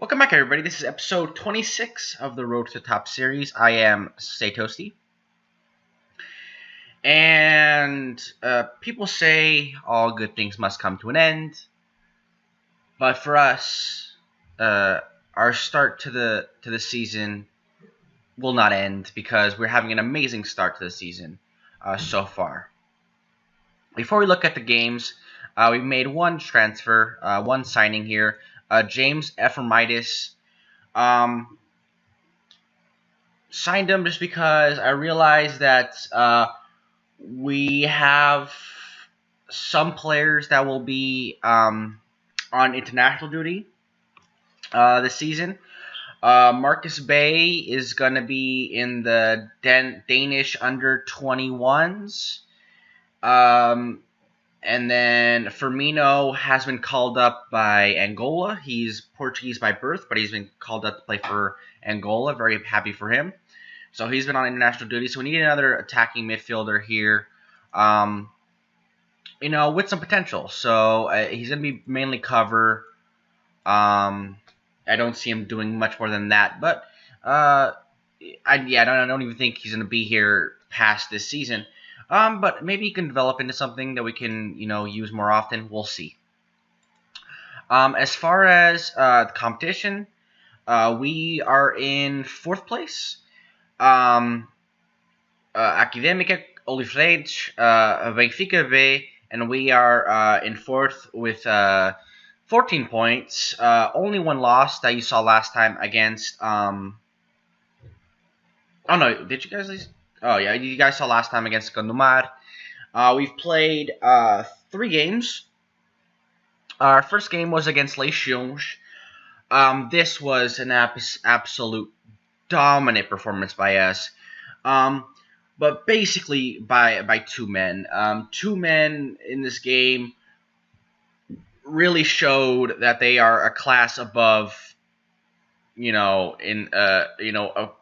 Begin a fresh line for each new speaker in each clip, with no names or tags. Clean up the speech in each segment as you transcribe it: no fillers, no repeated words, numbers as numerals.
Welcome back, everybody. This is episode 26 of the Road to the Top series. I am Stay Toasty. And people say all good things must come to an end. But for us, our start to the season will not end because we're having an amazing start to the season so far. Before we look at the games, we made one transfer, one signing here. James Ephraimitis. Signed him just because I realized that we have some players that will be on international duty this season. Marcus Bay is going to be in the Danish under 21s. And then Firmino has been called up by Angola. He's Portuguese by birth, but he's been called up to play for Angola. Very happy for him. So he's been on international duty. So we need another attacking midfielder here, with some potential. So he's going to be mainly cover. I don't see him doing much more than that. But I don't even think he's going to be here past this season. But maybe he can develop into something that we can, use more often. We'll see. As far as the competition, we are in 4th place. Académica, Oliveirense, Benfica B, and we are in 4th with 14 points. Only one loss that you saw last time against. Oh no, did you guys lose? Oh yeah, you guys saw last time against Gondomar. We've played 3 games. Our first game was against Legiões. This was an absolute dominant performance by us. But basically by 2 men. 2 men in this game really showed that they are a class above, a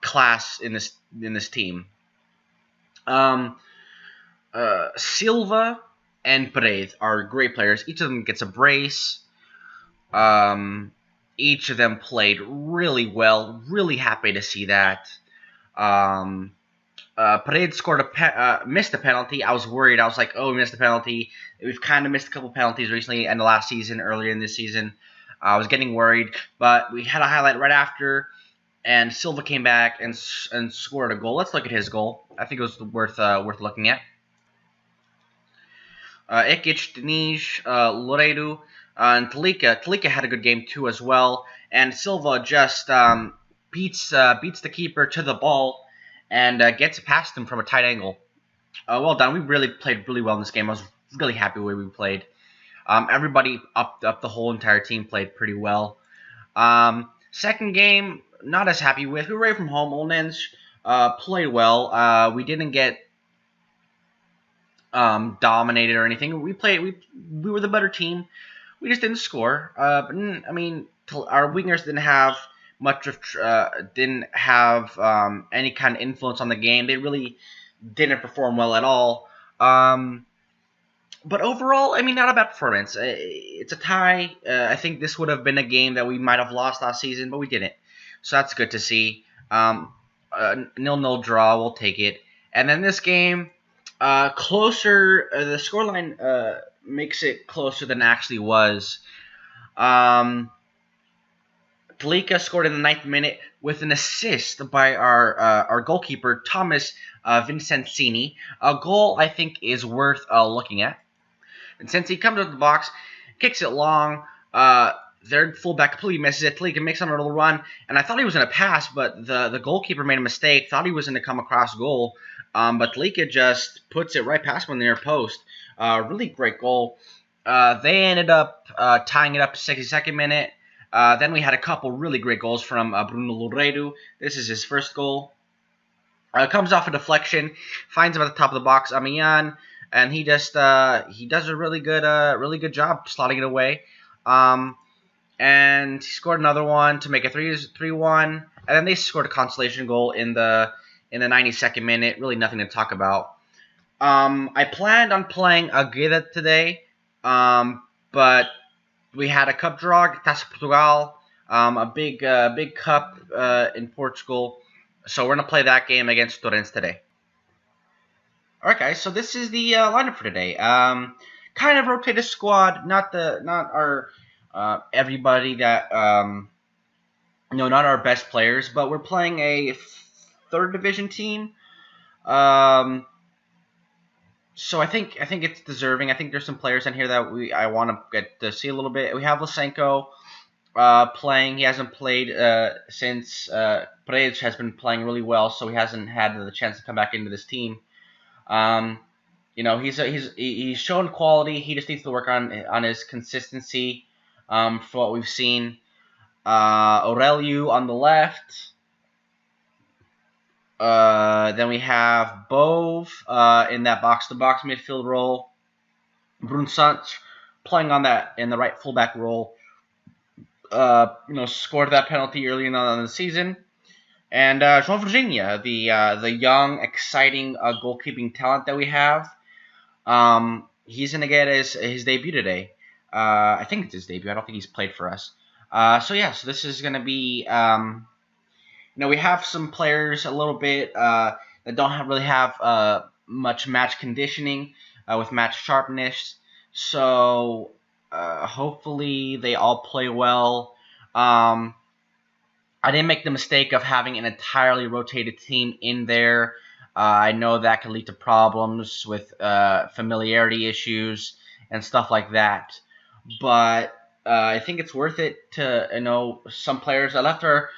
class in this team. Silva and Paredes are great players. Each of them gets a brace. Each of them played really well. Really happy to see that. Paredes scored missed a penalty. I was worried. I was like, oh, we missed a penalty. We've kind of missed a couple penalties recently and the last season, earlier in this season. I was getting worried, but we had a highlight right after, and Silva came back and scored a goal. Let's look at his goal. I think it was worth looking at. Ekic, Denij, Loredo, and Talika. Talika had a good game too as well, and Silva just beats the keeper to the ball and gets past him from a tight angle. Well done. We really played really well in this game. I was really happy with the way we played. Everybody up the whole entire team played pretty well. Second game, not as happy with. We were away from home. Olnens played well. We didn't get dominated or anything. We were the better team. We just didn't score. But I mean, our wingers didn't have much of any kind of influence on the game. They really didn't perform well at all. But overall, I mean, not a bad performance. It's a tie. I think this would have been a game that we might have lost last season, but we didn't. So that's good to see. 0-0 draw, we'll take it. And then this game, closer. The scoreline makes it closer than it actually was. Talika scored in the 9th minute with an assist by our goalkeeper, Thomas Vincenzini. A goal I think is worth looking at. Vincenzini comes out of the box, kicks it long. Their fullback completely misses it. Talika makes another run, and I thought he was going to pass, but the goalkeeper made a mistake. Thought he was going to come across goal, but Talika just puts it right past him on the near post. Really great goal. They ended up tying it up to 62nd minute. Then we had a couple really great goals from Bruno Loredo. This is his first goal. Comes off a deflection, finds him at the top of the box, Amiyan, and he does a really good job slotting it away. And he scored another one to make it 3-1, and then they scored a consolation goal in the 92nd minute. Really nothing to talk about. I planned on playing Agueda today, but we had a cup draw, Taça Portugal. a big cup in Portugal. So we're gonna play that game against Torrens today. All right, guys. So this is the lineup for today. Kind of rotated squad, not our everybody that no, not our best players, but we're playing a third division team. Um, so I think it's deserving. I think there's some players in here that I want to get to see a little bit. We have Lysenko playing. He hasn't played since Paredes has been playing really well, so he hasn't had the chance to come back into this team. Um, he's shown quality. He just needs to work on his consistency. For what we've seen, Aurelio on the left. Then we have Bove in that box-to-box midfield role. Brunsant playing on that in the right fullback role. Scored that penalty early on in the season. And João Virginia, the young, exciting goalkeeping talent that we have. He's gonna get his debut today. I think it's his debut. I don't think he's played for us. So this is gonna be. We have some players a little bit that don't really have much match conditioning with match sharpness. So hopefully they all play well. I didn't make the mistake of having an entirely rotated team in there. I know that can lead to problems with familiarity issues and stuff like that. But I think it's worth it to some players. I left our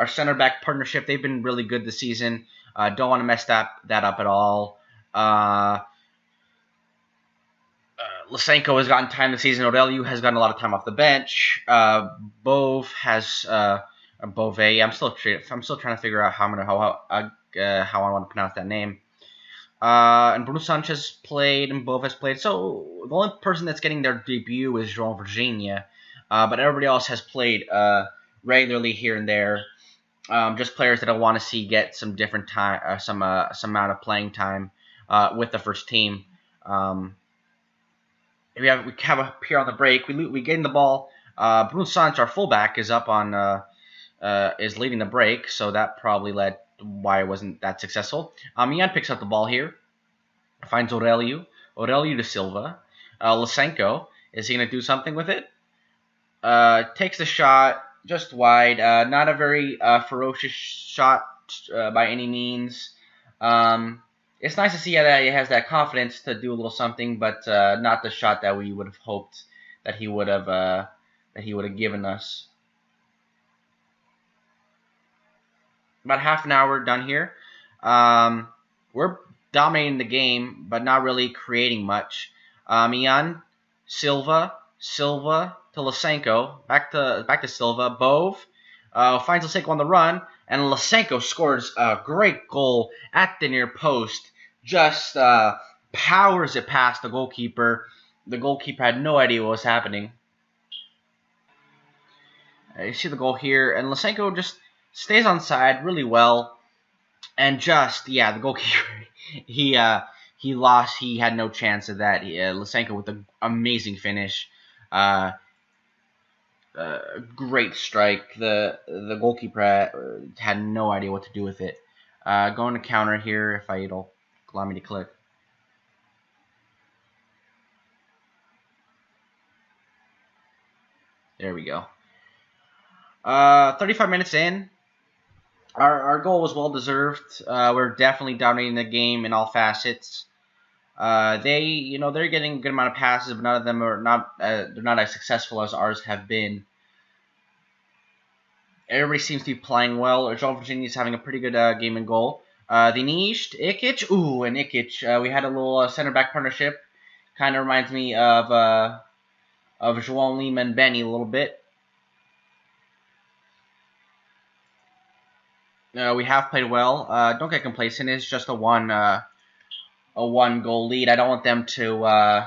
center back partnership. They've been really good this season. Don't want to mess that up at all. Lysenko has gotten time this season. Aurelio has gotten a lot of time off the bench. Bove has Bove. I'm still trying to figure out how I want to pronounce that name. And Bruno Sanchez played, and Bove has played. So the only person that's getting their debut is João Virginia, but everybody else has played regularly here and there. Just players that I want to see get some different time, some amount of playing time with the first team. We have here on the break. We gain the ball. Bruno Sanchez, our fullback, is up on is leading the break, so that probably led why it wasn't that successful. Ian picks up the ball here, finds Aurelio to Silva. Lysenko, is he going to do something with it? Takes the shot just wide. Not a very ferocious shot by any means. It's nice to see that he has that confidence to do a little something, but not the shot that we would have hoped that he would have given us. About half an hour done here. We're dominating the game, but not really creating much. Ian, Silva to Lysenko, back to Silva. Bove finds Lysenko on the run, and Lysenko scores a great goal at the near post. Just powers it past the goalkeeper. The goalkeeper had no idea what was happening. You see the goal here, and Lysenko just stays on side really well, and the goalkeeper he lost. He had no chance of that. Lysenko with an amazing finish, great strike. The goalkeeper had no idea what to do with it. Going to counter here if it'll allow me to click. There we go. 35 minutes in. Our goal was well deserved. We're definitely dominating the game in all facets. They're getting a good amount of passes, but none of them are they're not as successful as ours have been. Everybody seems to be playing well. João Virginia is having a pretty good game and goal. Dinesh, Ikic, and Ikic. We had a little center back partnership. Kind of reminds me of João Lima and Benny a little bit. We have played well. Don't get complacent. It's just a one goal lead. I don't want them to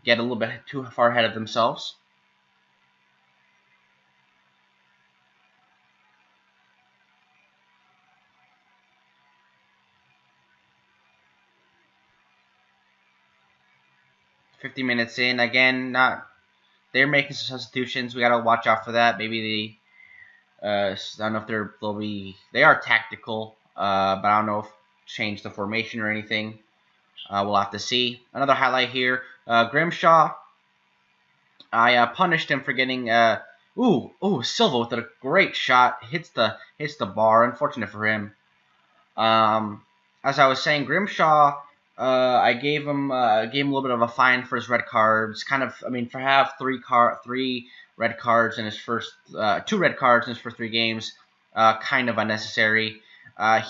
get a little bit too far ahead of themselves. 50 minutes in. Again, they're making some substitutions. We gotta watch out for that. Maybe I don't know if they are tactical, but I don't know if change the formation or anything. We'll have to see. Another highlight here, Grimshaw. I punished him for getting Silva with a great shot, hits the bar. Unfortunate for him. As I was saying, Grimshaw, I gave him a little bit of a fine for his red cards. Kind of, I mean, for have three red cards in his first 2 red cards in his first 3 games, kind of unnecessary.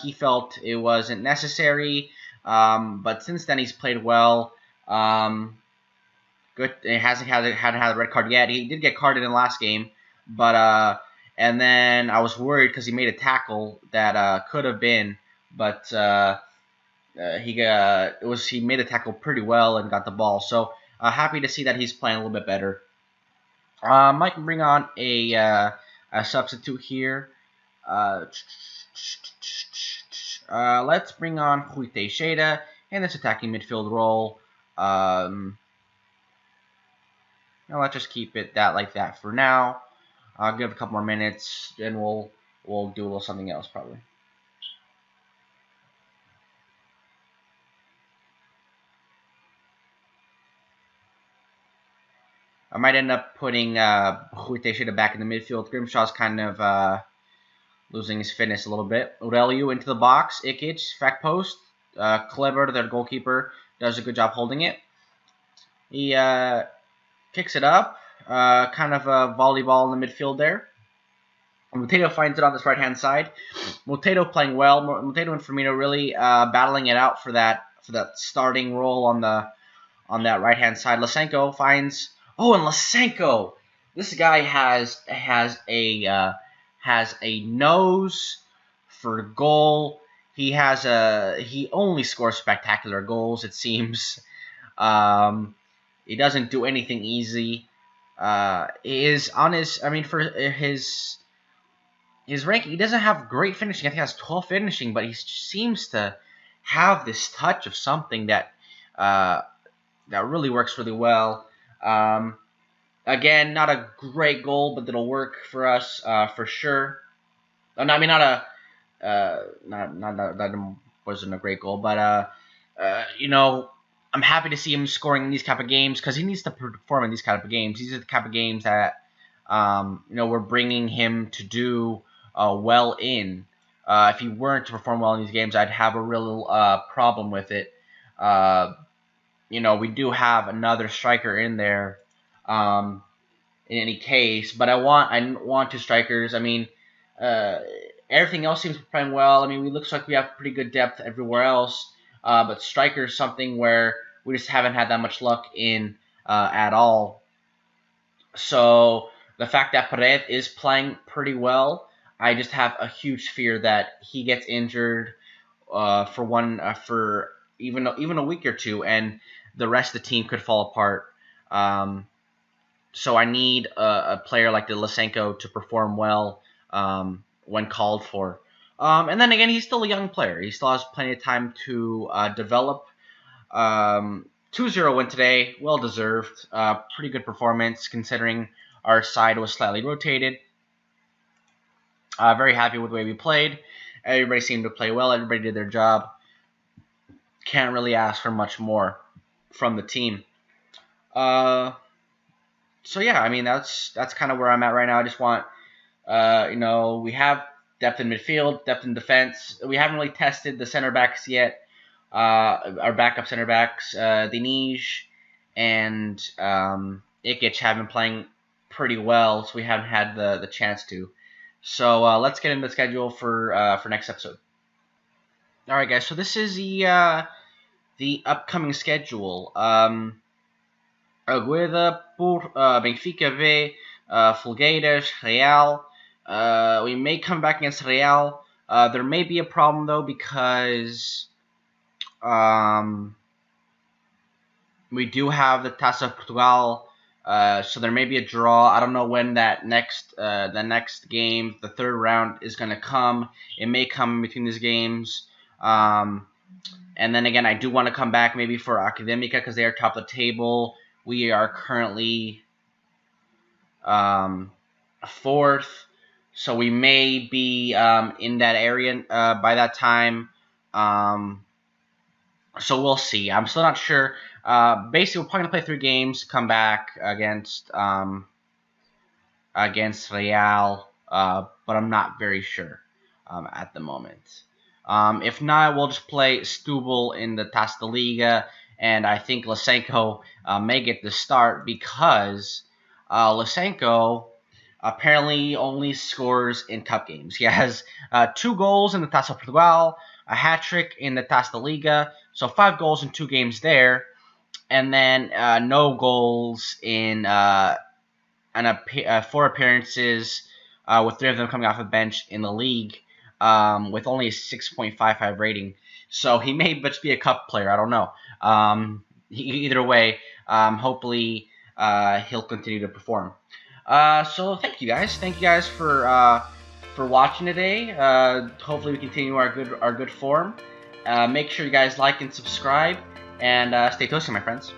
He felt it wasn't necessary, but since then he's played well. Good. He hadn't had a red card yet. He did get carded in the last game, but and then I was worried because he made a tackle that could have been, but he made the tackle pretty well and got the ball. So happy to see that he's playing a little bit better. Mike can bring on a substitute here. Let's bring on Rui Teixeira in this attacking midfield role. Now let's just keep it like that for now. I'll give it a couple more minutes, and we'll do a little something else probably. I might end up putting Rui Teixeira back in the midfield. Grimshaw's kind of losing his fitness a little bit. Aurelio into the box. Ikic, back post. Clever, their goalkeeper, does a good job holding it. He kicks it up. Kind of a volleyball in the midfield there. Moteto finds it on this right-hand side. Moteto playing well. Moteto and Firmino really battling it out for that starting role on that right-hand side. Lysenko finds... Oh, and Lysenko! This guy has a nose for goal. He only scores spectacular goals, it seems. He doesn't do anything easy. For his ranking, he doesn't have great finishing. I think he has 12 finishing, but he seems to have this touch of something that really works really well. Again, not a great goal, but it'll work for us for sure. That wasn't a great goal, but I'm happy to see him scoring in these type of games because he needs to perform in these kind of games. These are the type of games that we're bringing him to do well in. If he weren't to perform well in these games, I'd have a real problem with it. We do have another striker in there in any case, but I want 2 strikers. Everything else seems to be playing well. We looks like we have pretty good depth everywhere else, but striker is something where we just haven't had that much luck in at all. So the fact that Paredes is playing pretty well, I just have a huge fear that he gets injured for even a week or 2, and the rest of the team could fall apart. So I need a player like the Lysenko to perform well when called for. And then again, he's still a young player. He still has plenty of time to develop. 2-0 win today, well deserved. Pretty good performance considering our side was slightly rotated. Very happy with the way we played. Everybody seemed to play well. Everybody did their job. Can't really ask for much more from the team. So yeah, that's kind of where I'm at right now. I just want, we have depth in midfield, depth in defense. We haven't really tested the center backs yet. Our backup center backs, Denij and Ikic have been playing pretty well, so we haven't had the chance to. So let's get into the schedule for next episode. All right, guys. So this is the upcoming schedule. Agueda por Benfica V, Felgueiras, Real. We may come back against Real. There may be a problem though because we do have the Taça of Portugal, so there may be a draw. I don't know when the next game, the 3rd round, is going to come. It may come in between these games. And then again, I do want to come back maybe for Academica because they are top of the table. We are currently 4th, so we may be in that area by that time. So we'll see. I'm still not sure. Basically, we're probably gonna play 3 games, come back against Real, but I'm not very sure at the moment. If not, we'll just play Stubble in the Taça da Liga, and I think Lysenko may get the start because Lysenko apparently only scores in cup games. He has 2 goals in the Taça Portugal, a hat-trick in the Taça da Liga, so 5 goals in 2 games there, and then no goals in 4 appearances, with 3 of them coming off the bench in the league, with only a 6.55 rating. So he may just be a cup player. I don't know. Either way, hopefully he'll continue to perform. So thank you guys. Thank you guys for watching today. Hopefully we continue our good form. Make sure you guys like and subscribe, and stay toasty, my friends.